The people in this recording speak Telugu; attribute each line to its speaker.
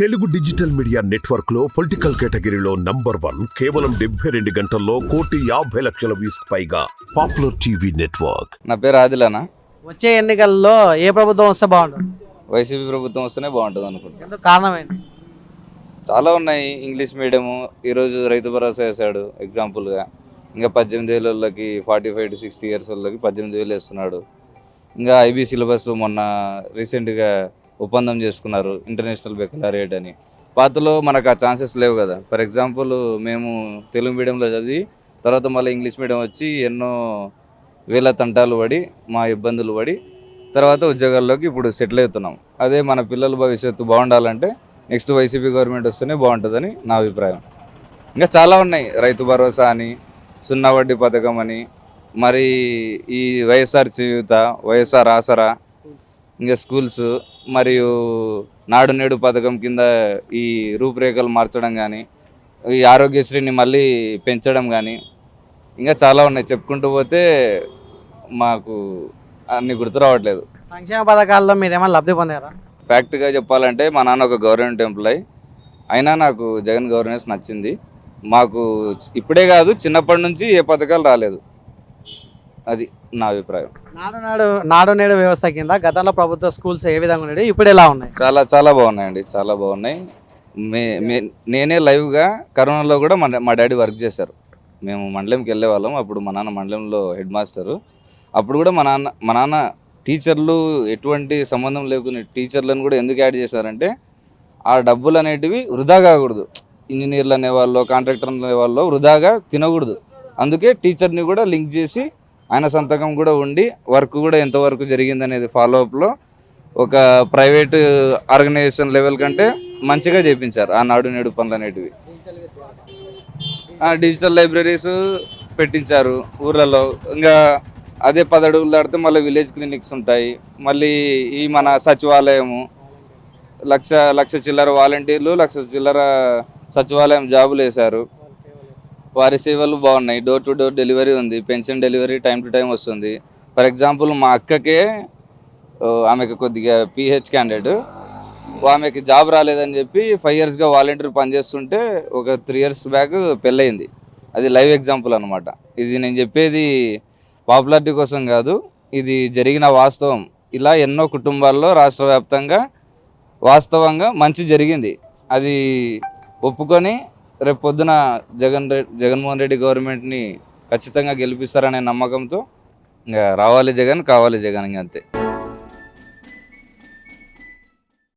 Speaker 1: తెలుగు డిజిటల్ మీడియా నెట్వర్క్ లో పొలిటికల్ కేటగిరీలో #1 కేవలం 72 గంటల్లో 1,50,00,000 వ్యూస్ పైగా పాపులర్ టీవీ నెట్వర్క్.
Speaker 2: నా పేరు ఆదిలానా.
Speaker 3: వచ్చే ఎన్నికల్లో ఏ ప్రభుత్వం వస్తే బాగుంటుంది?
Speaker 2: వైసీపీ ప్రభుత్వం వస్తేనే బాగుంటుంది అనుకుంటున్నాను.
Speaker 3: ఎందుకు కారణం ఏంటి?
Speaker 2: చాలా ఉన్నాయి. ఇంగ్లీష్ మీడియము ఈరోజు రైతు భరోసా వేసాడు ఎగ్జాంపుల్గా. ఇంకా 18,000 వాళ్ళకి 45 to 60 years వాళ్ళకి 18,000 వేస్తున్నాడు. ఇంకా ఐబీ సిలబస్ మొన్న రీసెంట్గా ఒప్పందం చేసుకున్నారు ఇంటర్నేషనల్ బెకలరేట్ అని. పాతలో మనకు ఆ ఛాన్సెస్ లేవు కదా. ఫర్ ఎగ్జాంపుల్ మేము తెలుగు మీడియంలో చదివి తర్వాత మళ్ళీ ఇంగ్లీష్ మీడియం వచ్చి ఎన్నో వేల తంటాలు పడి మా ఇబ్బందులు పడి తర్వాత ఉద్యోగాల్లోకి ఇప్పుడు సెటిల్ అవుతున్నాం. అదే మన పిల్లల భవిష్యత్తు బాగుండాలంటే నెక్స్ట్ వైసీపీ గవర్నమెంట్ వస్తేనే బాగుంటుందని నా అభిప్రాయం. ఇంకా చాలా ఉన్నాయి. రైతు భరోసా అని, 0 వడ్డీ పథకం అని, మరి ఈ వైఎస్ఆర్ చేయూత, వైఎస్ఆర్ ఆసరా, ఇంకా స్కూల్స్, మరియు నాడు నేడు పథకం కింద ఈ రూపురేఖలు మార్చడం కానీ, ఈ ఆరోగ్యశ్రీని మళ్ళీ పెంచడం కానీ, ఇంకా చాలా ఉన్నాయి. చెప్పుకుంటూ పోతే మాకు అన్ని గుర్తు రావట్లేదు.
Speaker 3: సంక్షేమ పథకాల్లో మీరు ఏమైనా లబ్ధి పొందారా?
Speaker 2: ఫ్యాక్ట్గా చెప్పాలంటే మా నాన్న ఒక గవర్నమెంట్ ఎంప్లాయ్ అయినా నాకు జగన్ గవర్నెన్స్ నచ్చింది. మాకు ఇప్పుడే కాదు, చిన్నప్పటి నుంచి ఏ పథకాలు రాలేదు. అది నా అభిప్రాయం.
Speaker 3: నాడు నేడు వ్యవస్థ కింద గతంలో ప్రభుత్వ స్కూల్స్ ఏ విధంగా ఉన్నాయి, ఇప్పుడు ఎలా ఉన్నాయి?
Speaker 2: చాలా చాలా బాగున్నాయండి, చాలా బాగున్నాయి. నేనే లైవ్గా కరోనాలో కూడా మా డాడీ వర్క్ చేశారు. మేము మండలంకి వెళ్ళే వాళ్ళం. అప్పుడు మా నాన్న మండలంలో హెడ్ మాస్టరు. అప్పుడు కూడా మా నాన్న టీచర్లు ఎటువంటి సంబంధం లేకుని టీచర్లను కూడా ఎందుకు యాడ్ చేశారంటే ఆ డబ్బులు అనేటివి వృధా కాకూడదు. ఇంజనీర్లు అనేవాళ్ళు, కాంట్రాక్టర్లు అనేవాళ్ళు వృధాగా తినకూడదు. అందుకే టీచర్ని కూడా లింక్ చేసి ఆయన సంతకం కూడా ఉండి వర్క్ కూడా ఎంతవరకు జరిగింది అనేది ఫాలోఅప్లో ఒక ప్రైవేటు ఆర్గనైజేషన్ లెవెల్ కంటే మంచిగా చేయించారు ఆ నాడు నేడు పనులు అనేటివి. డిజిటల్ లైబ్రరీస్ పెట్టించారు ఊర్లలో. ఇంకా అదే 10 అడుగులు దాటితే మళ్ళీ విలేజ్ క్లినిక్స్ ఉంటాయి. మళ్ళీ ఈ మన సచివాలయము, లక్ష చిల్లర వాలంటీర్లు, 1,00,000 చిల్లర సచివాలయం జాబులు వేశారు. వారి సేవలు బాగున్నాయి. డోర్ టు డోర్ డెలివరీ ఉంది. Pension delivery time to time వస్తుంది. ఫర్ ఎగ్జాంపుల్ మా అక్కకే, ఆమెకు కొద్దిగా PH క్యాండిడేట్, ఆమెకి జాబ్ రాలేదని చెప్పి 5 yearsగా వాలంటీర్ పనిచేస్తుంటే ఒక 3 years బ్యాక్ పెళ్ళయింది. అది లైవ్ ఎగ్జాంపుల్ అనమాట. ఇది నేను చెప్పేది పాపులారిటీ కోసం కాదు, ఇది జరిగిన వాస్తవం. ఇలా ఎన్నో కుటుంబాల్లో రాష్ట్ర వ్యాప్తంగా వాస్తవంగా మంచి జరిగింది. అది ఒప్పుకొని రేపు పొద్దున జగన్మోహన్ రెడ్డి గవర్నమెంట్ని ఖచ్చితంగా గెలిపిస్తారనే నమ్మకంతో ఇంకా రావాలి జగన్, కావాలి జగన్, ఇంక అంతే.